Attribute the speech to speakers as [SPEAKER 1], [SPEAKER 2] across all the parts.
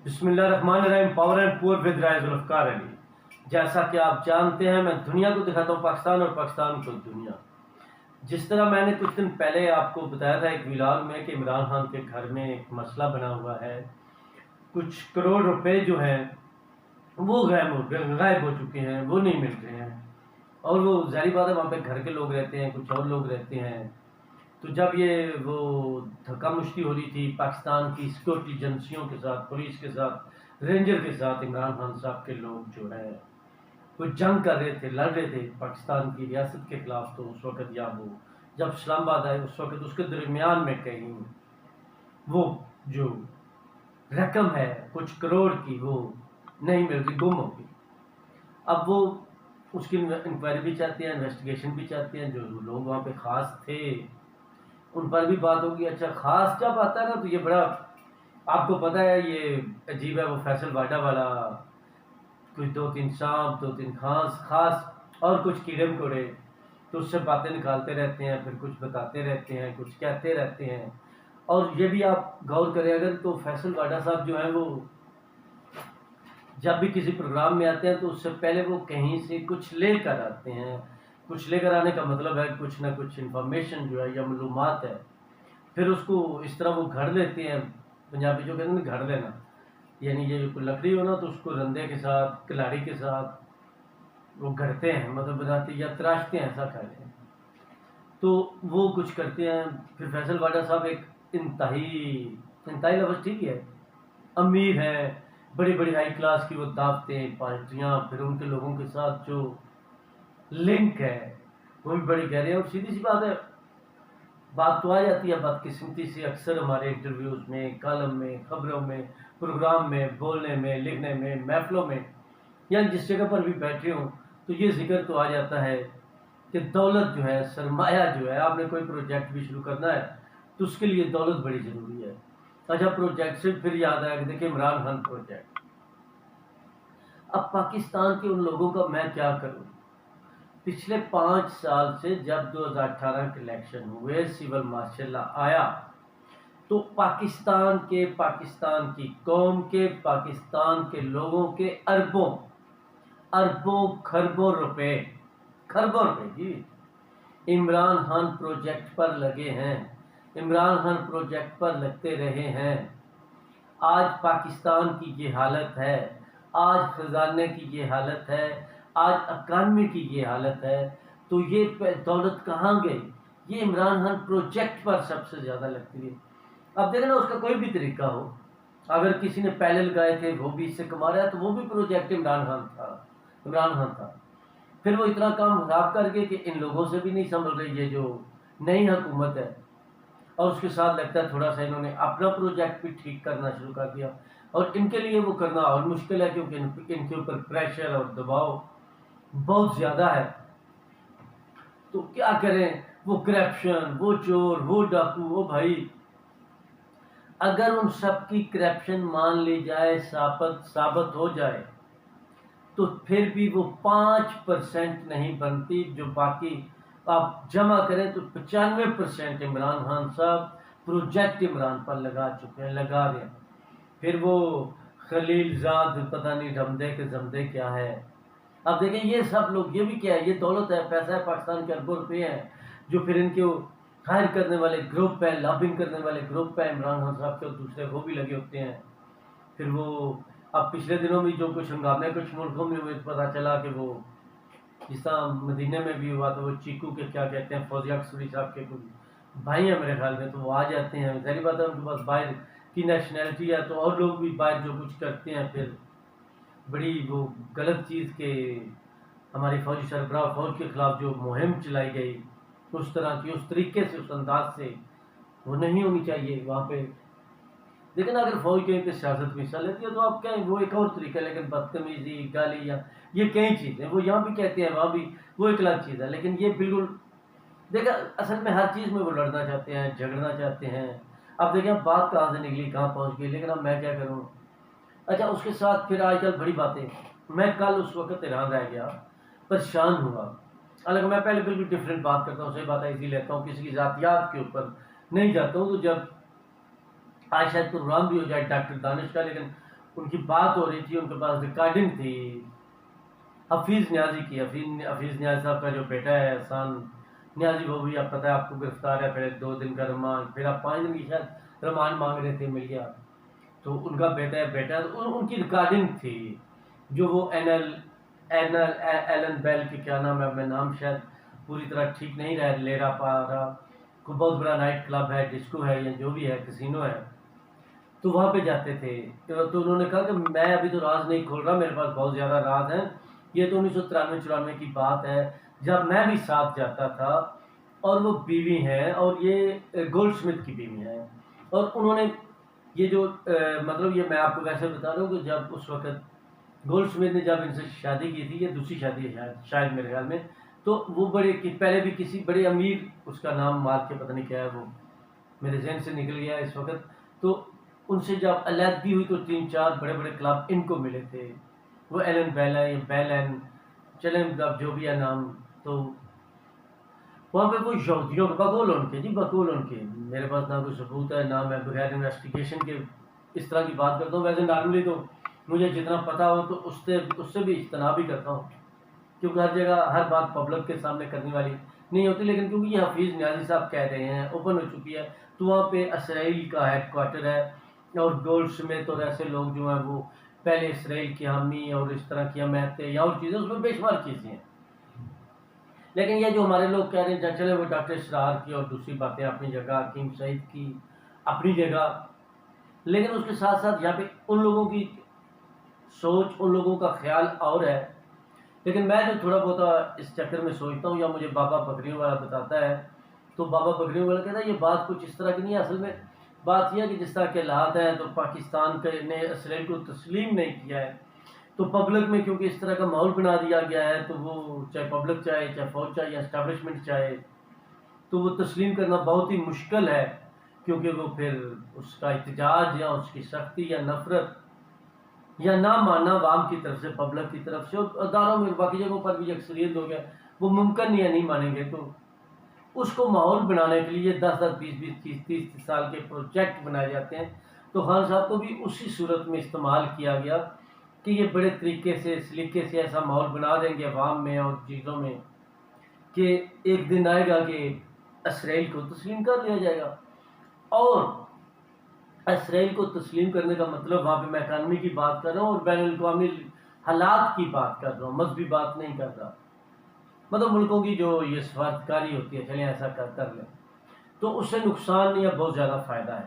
[SPEAKER 1] بسم اللہ الرحمن الرحیم. پاور اینڈ پور ود رائے ذوالفقار علی. جیسا کہ آپ جانتے ہیں میں دنیا کو دکھاتا ہوں پاکستان اور پاکستان کو دنیا. جس طرح میں نے کچھ دن پہلے آپ کو بتایا تھا ایک ویلاگ میں کہ عمران خان کے گھر میں ایک مسئلہ بنا ہوا ہے. کچھ کروڑ روپے جو ہیں وہ غائب ہو چکے ہیں، وہ نہیں مل رہے ہیں. اور وہ ظاہری بات ہے وہاں پہ گھر کے لوگ رہتے ہیں، کچھ اور لوگ رہتے ہیں. تو جب یہ وہ دھکا مشتی ہو رہی تھی پاکستان کی سیکورٹی ایجنسیوں کے ساتھ، پولیس کے ساتھ، رینجر کے ساتھ، عمران خان صاحب کے لوگ جو ہے وہ جنگ کر رہے تھے، لڑ رہے تھے پاکستان کی ریاست کے خلاف. تو اس وقت یا وہ جب اسلام آباد آئے اس وقت اس کے درمیان میں کہیں وہ جو رقم ہے کچھ کروڑ کی وہ نہیں مل رہی، گم ہو گئی. اب وہ اس کی انکوائری بھی چاہتے ہیں، انویسٹیگیشن بھی چاہتے ہیں. جو لوگ وہاں پہ خاص تھے ان پر بھی بات ہوگی. اچھا خاص جب آتا ہے نا تو یہ بڑا آپ کو پتہ ہے یہ عجیب ہے. وہ فیصل واڈا والا کچھ 2-3 سانپ 2-3 خاص اور کچھ کیڑے مکوڑے تو اس سے باتیں نکالتے رہتے ہیں، پھر کچھ بتاتے رہتے ہیں، کچھ کہتے رہتے ہیں. اور یہ بھی آپ غور کریں اگر تو فیصل واڈا صاحب جو ہیں وہ جب بھی کسی پروگرام میں آتے ہیں تو اس سے پہلے وہ کہیں سے کچھ لے کر آتے ہیں. کچھ لے کر آنے کا مطلب ہے کچھ نہ کچھ انفارمیشن جو ہے یا معلومات ہے، پھر اس کو اس طرح وہ گھڑ لیتے ہیں. پنجابی جو کہتے ہیں نا گھڑ دینا، یعنی یہ کوئی لکڑی ہو نا تو اس کو رندے کے ساتھ کلاڑی کے ساتھ وہ گھڑتے ہیں، مطلب بناتے یا تراشتے ہیں، ایسا کہہ لیں. تو وہ کچھ کرتے ہیں. پھر فیصل واڈا صاحب ایک انتہائی لفظ ٹھیک ہے، امیر ہے، بڑی بڑی ہائی کلاس کی وہ دعوتیں پارٹیاں، پھر ان کے لوگوں کے ساتھ جو لنک ہے وہ بھی بڑی گہرے ہیں. اور سیدھی سی بات ہے بات تو آ جاتی ہے بدقسمتی سے اکثر ہمارے انٹرویوز میں، کالم میں، خبروں میں، پروگرام میں، بولنے میں، لکھنے میں، محفلوں میں یا جس جگہ پر بھی بیٹھے ہوں تو یہ ذکر تو آ جاتا ہے کہ دولت جو ہے، سرمایہ جو ہے، آپ نے کوئی پروجیکٹ بھی شروع کرنا ہے تو اس کے لیے دولت بڑی ضروری ہے. اچھا پروجیکٹ سے پھر یاد آیا کہ دیکھیں عمران خان پروجیکٹ. اب پاکستان کے ان لوگوں کا میں کیا کروں. پچھلے 5 سال سے جب 2018 کے الیکشن ہوئے، سول مارشل لا آیا تو پاکستان کی قوم کے، پاکستان کے لوگوں کے اربوں خربوں روپے جی عمران خان پروجیکٹ پر لگے ہیں، عمران خان پروجیکٹ پر لگتے رہے ہیں. آج پاکستان کی یہ حالت ہے، آج خزانے کی یہ حالت ہے، آج اکانومی کی یہ حالت ہے. تو یہ دولت کہاں گئی؟ یہ عمران خان پروجیکٹ پر سب سے زیادہ لگتی ہے. اب دیکھیں نا اس کا کوئی بھی طریقہ ہو، اگر کسی نے پہلے لگائے تھے وہ بھی اس سے کما رہا ہے تو وہ بھی پروجیکٹ عمران خان تھا. پھر وہ اتنا کام خراب کر کے کہ ان لوگوں سے بھی نہیں سنبھل رہی یہ جو نئی حکومت ہے، اور اس کے ساتھ لگتا ہے تھوڑا سا انہوں نے اپنا پروجیکٹ بھی ٹھیک کرنا شروع کر دیا. اور ان کے لیے وہ کرنا اور مشکل ہے کیونکہ ان کے اوپر پریشر اور دباؤ بہت زیادہ ہے. تو کیا کریں، وہ کرپشن، وہ چور، وہ ڈاکو، وہ بھائی اگر ان سب کی کرپشن مان لی جائے، ثابت ہو جائے تو پھر بھی وہ 5% نہیں بنتی. جو باقی آپ جمع کریں تو 95% عمران خان صاحب پروجیکٹ عمران پر لگا چکے ہیں، لگا رہے ہیں. پھر وہ خلیل زاد پتہ نہیں ڈمدے کے زمدے کیا ہے. اب دیکھیں یہ سب لوگ، یہ بھی کیا ہے، یہ دولت ہے، پیسہ ہے، پاکستان کے اربوں روپے ہیں جو پھر ان کے ہائر کرنے والے گروپ ہیں، لابنگ کرنے والے گروپ ہیں عمران خان صاحب کے، اور دوسرے وہ بھی لگے ہوتے ہیں. پھر وہ اب پچھلے دنوں میں جو کچھ ہنگامے کچھ ملکوں میں ہوئے پتہ چلا کہ وہ جس طرح مدینہ میں بھی ہوا تو وہ چیکو کے کیا کہتے ہیں فوزیہ قصوری صاحب کے کچھ بھائی ہیں میرے خیال میں، تو وہ آ جاتے ہیں. ظاہری بات ہے ان کے پاس باہر کی نیشنلٹی ہے تو اور لوگ بھی باہر جو کچھ کرتے ہیں پھر بڑی وہ غلط چیز کے ہماری فوجی سربراہ فوج کے خلاف جو مہم چلائی گئی اس طرح کی، اس طریقے سے، اس انداز سے وہ نہیں ہونی چاہیے وہاں پہ. لیکن اگر فوج کہیں پہ سیاست میں حصہ لیتی ہے تو آپ کہیں وہ ایک اور طریقہ ہے، لیکن بدتمیزی، گالی یا یہ کئی چیزیں وہ یہاں بھی کہتے ہیں وہاں بھی وہ ایک الگ چیز ہے. لیکن یہ بالکل دیکھیں اصل میں ہر چیز میں وہ لڑنا چاہتے ہیں، جھگڑنا چاہتے ہیں. اب دیکھیں بات کہاں سے نکلی کہاں پہنچ گئی، لیکن اب میں کیا کروں. اچھا اس کے ساتھ پھر آج کل بڑی باتیں، میں کل اس وقت ایران رہ گیا، پریشان ہوا. حالانکہ میں پہلے بالکل ڈفرینٹ بات کرتا ہوں، صحیح بات ایزی لیتا ہوں، کسی کی ذاتیات کے اوپر نہیں جاتا ہوں. تو جب آج شاید پروگرام بھی ہو جائے ڈاکٹر دانش کا، لیکن ان کی بات ہو رہی تھی، ان کے پاس ریکارڈنگ تھی حفیظ نیازی کی. حفیظ نیازی صاحب کا جو بیٹا ہے احسان نیازی، وہ بھی اب پتہ ہے آپ کو گرفتار ہے، پہلے 2 دن کا ریمانڈ، پھر آپ 5 دن کی شاید ریمانڈ مانگ رہے تھے، مل گیا. تو ان کا بیٹا ان کی ریکارڈنگ تھی جو وہ ایلن بیل کی، کیا نام ہے، میں نام شاید پوری طرح ٹھیک نہیں لے پا رہا. کوئی بہت بڑا نائٹ کلب ہے، ڈسکو ہے یا جو بھی ہے، کسینو ہے. تو وہاں پہ جاتے تھے. تو انہوں نے کہا کہ میں ابھی تو راز نہیں کھول رہا، میرے پاس بہت زیادہ راز ہیں. یہ تو 1993-94 کی بات ہے جب میں بھی ساتھ جاتا تھا. اور وہ بیوی ہیں، اور یہ گولڈ سمتھ کی بیوی ہیں. اور انہوں نے یہ جو مطلب یہ میں آپ کو ویسے بتا رہا ہوں کہ جب اس وقت گولڈ سمتھ نے جب ان سے شادی کی تھی، یہ دوسری شادی ہے شاید میرے خیال میں، تو وہ پہلے بھی کسی بڑے امیر، اس کا نام مار کے پتہ نہیں کیا ہے، وہ میرے ذہن سے نکل گیا اس وقت. تو ان سے جب علیحدگی ہوئی تو 3-4 بڑے بڑے کلب ان کو ملے تھے. وہ ایلن بیل ہے یا بیلن، چلیں اب جو بھی ہے نام. تو وہاں پہ وہ یہودیوں کے بقول ان کے بقول ان کے، میرے پاس نہ کوئی ثبوت ہے نہ میں بغیر انویسٹیگیشن کے اس طرح کی بات کرتا ہوں. ویسے نارملی تو مجھے جتنا پتا ہو تو اس سے بھی اجتناب بھی کرتا ہوں، کیونکہ ہر جگہ ہر بات پبلک کے سامنے کرنے والی نہیں ہوتی. لیکن کیونکہ یہ حفیظ نیازی صاحب کہہ رہے ہیں، اوپن ہو چکی ہے، تو وہاں پہ اسرائیل کا ہیڈ کوارٹر ہے. اور گولڈ سمتھ اور ایسے لوگ جو ہیں وہ پہلے اسرائیل کی حامی اور اس طرح کی حمایتیں یا اور چیزیں، اس میں بے شمار چیزیں ہیں. لیکن یہ جو ہمارے لوگ کہہ رہے ہیں چلے وہ ڈاکٹر اسرار کی اور دوسری باتیں اپنی جگہ، حکیم سعید کی اپنی جگہ، لیکن اس کے ساتھ ساتھ یہاں پہ ان لوگوں کی سوچ، ان لوگوں کا خیال اور ہے. لیکن میں جو تھوڑا بہت اس چکر میں سوچتا ہوں یا مجھے بابا بکریوں والا بتاتا ہے، تو بابا بکریوں والا کہتا ہے یہ بات کچھ اس طرح کی نہیں ہے. اصل میں بات یہ ہے کہ جس طرح کے حالات ہیں تو پاکستان نے اسرائیل کو تسلیم نہیں کیا ہے. تو پبلک میں کیونکہ اس طرح کا ماحول بنا دیا گیا ہے، تو وہ چاہے پبلک چاہے، چاہے فوج چاہے یا اسٹیبلشمنٹ چاہے، تو وہ تسلیم کرنا بہت ہی مشکل ہے. کیونکہ وہ پھر اس کا احتجاج یا اس کی سختی یا نفرت یا نہ ماننا عوام کی طرف سے، پبلک کی طرف سے، اور اداروں میں باقی جگہوں پر بھی اکثریت ہو گیا، وہ ممکن نہیں ہے، نہیں مانیں گے. تو اس کو ماحول بنانے کے لیے 10-10 20-20 30-30 سال کے پروجیکٹ بنائے جاتے ہیں. تو خان صاحب کو بھی اسی صورت میں استعمال کیا گیا کہ یہ بڑے طریقے سے سلیقے سے ایسا ماحول بنا دیں گے عوام میں اور چیزوں میں کہ ایک دن آئے گا کہ اسرائیل کو تسلیم کر لیا جائے گا. اور اسرائیل کو تسلیم کرنے کا مطلب وہاں پہ میں اکانومی کی بات کر رہا ہوں اور بین الاقوامی حالات کی بات کر رہا ہوں، مذہبی بات نہیں کر رہا. مطلب ملکوں کی جو یہ سفارتکاری ہوتی ہے، چلیں ایسا کر لیں، تو اس سے نقصان نہیں ہے، بہت زیادہ فائدہ ہے.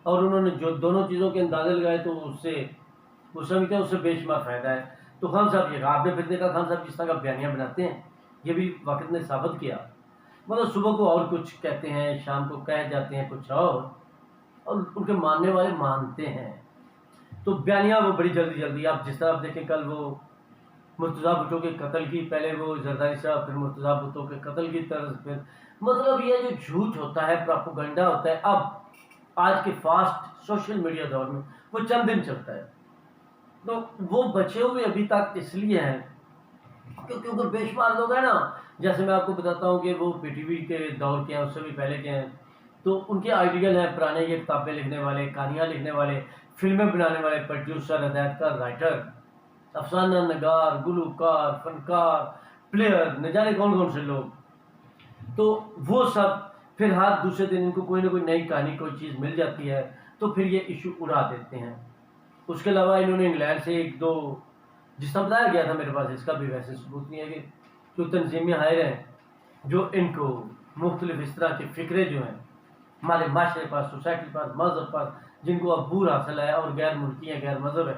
[SPEAKER 1] اور انہوں نے جو دونوں چیزوں کے اندازے لگائے تو اس سے وہ سمجھتے ہیں اس سے بے شمار فائدہ ہے. تو خان صاحب یہ آپ نے پھر دیکھا خان صاحب جس طرح کا بیانیہ بناتے ہیں، یہ بھی وقت نے ثابت کیا. مطلب صبح کو اور کچھ کہتے ہیں، شام کو کہہ جاتے ہیں کچھ اور ان کے ماننے والے مانتے ہیں. تو بیانیہ وہ بڑی جلدی آپ جس طرح آپ دیکھیں کل وہ مرتضیٰ بھٹو کے قتل کی، پہلے وہ زرداری صاحب، پھر مرتضیٰ بھٹو کے قتل کی طرز، پھر مطلب یہ جو جھوٹ ہوتا ہے، پراپوگنڈا ہوتا ہے، اب آج کے فاسٹ سوشل میڈیا دور میں وہ چند دن چلتا ہے. تو وہ بچے ہوئے ابھی تک اس لیے ہیں کیونکہ بے شمار لوگ ہیں نا، جیسے میں آپ کو بتاتا ہوں کہ وہ پی ٹی وی کے دور کے ہیں، اس سے بھی پہلے کے ہیں. تو ان کے آئیڈیل ہیں پرانے، یہ کتابیں لکھنے والے، کہانیاں لکھنے والے، فلمیں بنانے والے، پروڈیوسر، ہدایتکار، رائٹر، افسانہ نگار، گلوکار، فنکار، پلیئر، نہ جانے کون کون سے لوگ. تو وہ سب پھر ہر دوسرے دن ان کو کوئی نہ کوئی نئی کہانی، کوئی چیز مل جاتی ہے تو پھر یہ ایشو اڑا دیتے ہیں. اس کے علاوہ انہوں نے انگلینڈ سے 1-2 جس طرح بتایا گیا تھا، میرے پاس اس کا بھی ویسے ثبوت نہیں ہے، کہ جو تنظیمیں ہائر ہیں جو ان کو مختلف اس طرح کے فکرے جو ہیں ہمارے معاشرے پر، سوسائٹی پر، مذہب پر، جن کو عبور حاصل ہے اور غیر ملکی ہیں، غیر مذہب ہے،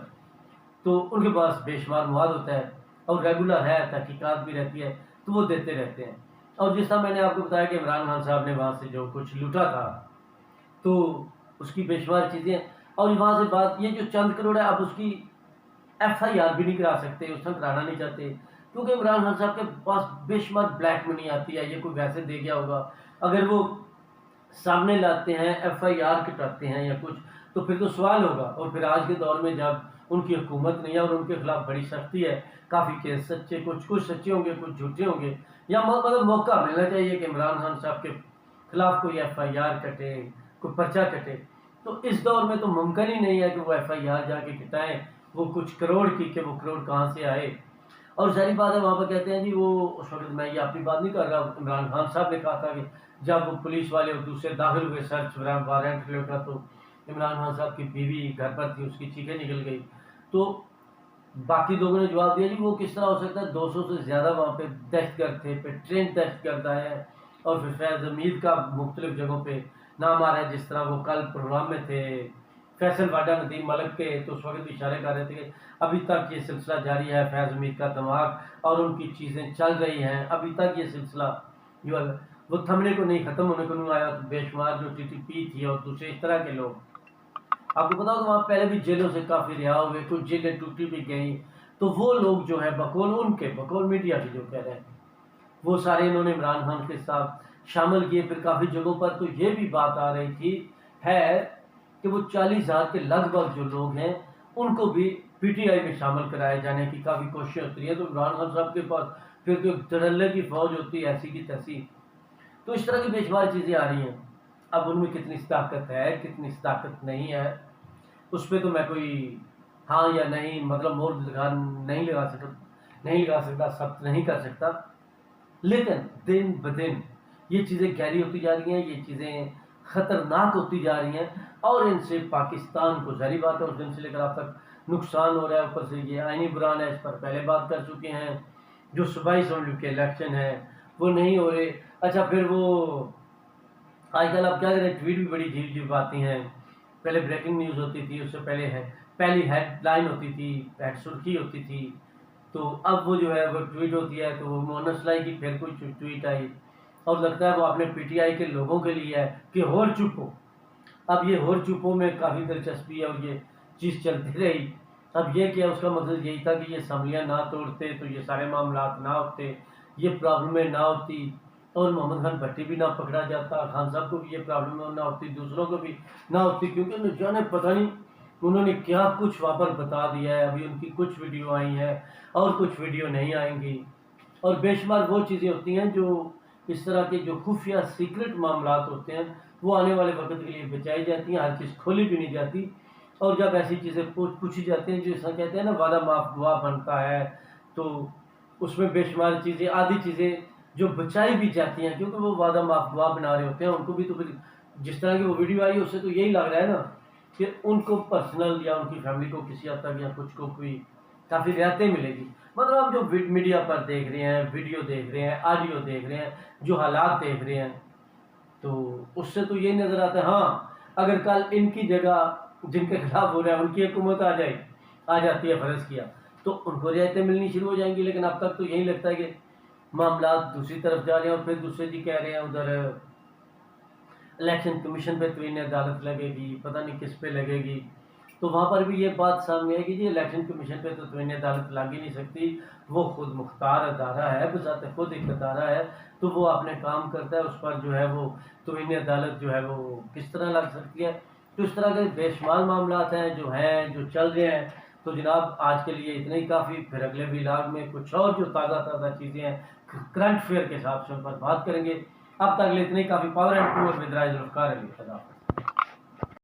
[SPEAKER 1] تو ان کے پاس بے شمار مواد ہوتا ہے اور ریگولر ہے، تحقیقات بھی رہتی ہے، تو وہ دیتے رہتے ہیں. اور جس طرح میں نے آپ کو بتایا کہ عمران خان صاحب نے وہاں سے جو کچھ لوٹا تھا تو اس کی بے شمار چیزیں، اور وہاں سے بات یہ جو چند کروڑ ہے، اب اس کی ایف آئی آر بھی نہیں کرا سکتے، اس طرح کرانا نہیں چاہتے کیونکہ عمران خان صاحب کے پاس بے شمار بلیک منی آتی ہے، یہ کوئی ویسے دے گیا ہوگا. اگر وہ سامنے لاتے ہیں، ایف آئی آر کٹاتے ہیں یا کچھ، تو پھر تو سوال ہوگا. اور پھر آج کے دور میں جب ان کی حکومت نہیں ہے اور ان کے خلاف بڑی سختی ہے، کافی کیس سچے، کچھ سچے ہوں گے، کچھ جھوٹے ہوں گے، یا مطلب موقع ملنا چاہیے کہ عمران خان صاحب کے خلاف کوئی ایف آئی آر کٹے، کوئی پرچہ کٹے. تو اس دور میں تو ممکن ہی نہیں ہے کہ وہ ایف آئی آر جا کے کٹائیں وہ کچھ کروڑ کی کہ وہ کروڑ کہاں سے آئے. اور ظاہری بات ہے وہاں پہ کہتے ہیں جی وہ اس وقت میں یہ اپنی بات نہیں کر رہا, عمران خان صاحب نے کہا تھا کہ جب وہ پولیس والے اور دوسرے داخل ہوئے سرچ وارنٹ لے کر, تو عمران خان صاحب کی بیوی گھر پر تھی, اس کی چیخیں نکل گئی. تو باقی لوگوں نے جواب دیا جی وہ کس طرح ہو سکتا ہے, 200 سے زیادہ وہاں پہ دہشت گرد تھے, پھر ٹرین دہشت گرد آیا ہے, اور پھر فیض حمید کا مختلف جگہوں پہ نام آ رہا ہے, جس طرح وہ کل پروگرام میں تھے فیصل واڈا ندیم ملک کے, تو اس وقت اشارے کر رہے تھے کہ ابھی تک یہ سلسلہ جاری ہے, فیض حمید کا دماغ اور ان کی چیزیں چل رہی ہیں, ابھی تک یہ سلسلہ جو ہے وہ تھمنے کو نہیں, ختم ہونے کو نہیں آیا. بے شمار جو ٹی ٹی پی تھی اور دوسرے اس طرح کے لوگ, آپ کو پتا ہو کہ وہاں پہلے بھی جیلوں سے کافی رہا ہوئے, کچھ جیلیں ٹوٹی بھی گئیں, تو وہ لوگ جو ہے بقول میڈیا کے جو کہہ رہے ہیں وہ سارے انہوں نے عمران خان کے ساتھ شامل کیے. پھر کافی جگہوں پر تو یہ بھی بات آ رہی تھی ہے کہ وہ 40,000 کے لگ بھگ جو لوگ ہیں ان کو بھی پی ٹی آئی میں شامل کرایا جانے کی کافی کوششیں ہوتی ہیں. تو عمران خان صاحب کے پاس پھر تو دھڑلے کی فوج ہوتی ہے ایسی کی تیسی. تو اس طرح کی بے شمار چیزیں آ رہی ہیں. اب ان میں کتنی صداقت ہے کتنی صداقت نہیں ہے, اس پہ تو میں کوئی ہاں یا نہیں مطلب مور نہیں لگا سکتا, ثبت نہیں کر سکتا. لیکن دن بدن یہ چیزیں گہری ہوتی جا رہی ہیں, یہ چیزیں خطرناک ہوتی جا رہی ہیں, اور ان سے پاکستان کو ظاہری بات ہے اس دن سے لے کر اب تک نقصان ہو رہا ہے. اوپر سے یہ آئینی بران ہے, اس پر پہلے بات کر چکے ہیں. جو صوبائی اسمبلی کے الیکشن ہیں وہ نہیں ہو رہے. اچھا پھر وہ آج کل آپ کیا کریں, ٹویٹ بھی بڑی عجیب عجیب آتی ہیں. پہلے بریکنگ نیوز ہوتی تھی, اس سے پہلے پہلی ہیڈ لائن ہوتی تھی, ہیڈ سرخی ہوتی تھی, تو اب وہ جو ہے وہ ٹویٹ ہوتی ہے. تو وہ مونس لائی کی پھر کوئی ٹویٹ آئی, اور لگتا ہے وہ اپنے پی ٹی آئی کے لوگوں کے لیے ہے کہ ہور چپ ہو. اب یہ ہور چپوں میں کافی دلچسپی ہے اور یہ چیز چلتی رہی. اب یہ کیا, اس کا مقصد یہی تھا کہ یہ اسمبلیاں نہ توڑتے تو یہ سارے معاملات نہ ہوتے, یہ پرابلمیں نہ ہوتی, اور محمد خان بھٹی بھی نہ پکڑا جاتا, خان صاحب کو بھی یہ پرابلم نہ ہوتی, دوسروں کو بھی نہ ہوتی, کیونکہ نہ جانے پتہ نہیں انہوں نے کیا کچھ وہاں پر بتا دیا ہے. ابھی ان کی کچھ ویڈیو آئی ہیں اور کچھ ویڈیو نہیں آئیں گی, اور بے شمار وہ چیزیں ہوتی ہیں جو اس طرح کے جو خفیہ سیکرٹ معاملات ہوتے ہیں وہ آنے والے وقت کے لیے بچائی جاتی ہیں. ہر چیز کھولی بھی نہیں جاتی, اور جب ایسی چیزیں پوچھی جاتی ہیں جیسا کہتے ہیں نا وعدہ معاف گواہ بنتا ہے, تو اس میں بے شمار چیزیں آدھی چیزیں جو بچائی بھی جاتی ہیں, کیونکہ وہ وعدہ معاف گواہ بنا رہے ہوتے ہیں. ان کو بھی تو پھر جس طرح کی وہ ویڈیو آئی اس سے تو یہی لگ رہا ہے نا کہ ان کو پرسنل یا ان کی فیملی کو کسی حد تک یا کچھ کو کوئی کافی رعایتیں ملے گی. مطلب آپ جو میڈیا پر دیکھ رہے ہیں, ویڈیو دیکھ رہے ہیں, آڈیو دیکھ رہے ہیں, جو حالات دیکھ رہے ہیں, تو اس سے تو یہی نظر آتا ہے ہاں اگر کل ان کی جگہ جن کے خلاف ہو رہا ہے ان کی حکومت آ جاتی ہے فرض کیا, تو ان کو رعایتیں ملنی شروع ہو جائیں گی. لیکن اب تک تو یہی لگتا ہے کہ معاملات دوسری طرف جا رہے ہیں. اور پھر دوسرے جی کہہ رہے ہیں ادھر الیکشن کمیشن پہ توہین عدالت لگے گی, پتہ نہیں کس پہ لگے گی. تو وہاں پر بھی یہ بات سامنے آئے گی جی الیکشن کمیشن پہ تو توہین عدالت لگ ہی نہیں سکتی, وہ خود مختار ادارہ ہے, بذات خود ایک ادارہ ہے, تو وہ اپنے کام کرتا ہے, اس پر جو ہے وہ توہین عدالت جو ہے وہ کس طرح لگ سکتی ہے. تو اس طرح کے بے شمار معاملات ہیں جو چل رہے ہیں. تو جناب آج کے لیے اتنا ہی کافی, پھر اگلے ولاگ میں کچھ اور جو تازہ چیزیں ہیں کرنٹ افیئر کے حساب سے ان پر بات کریں گے. اب تک کے لیے اتنا ہی کافی. پاور اینڈ پور ود رائز ذوالفقار علی.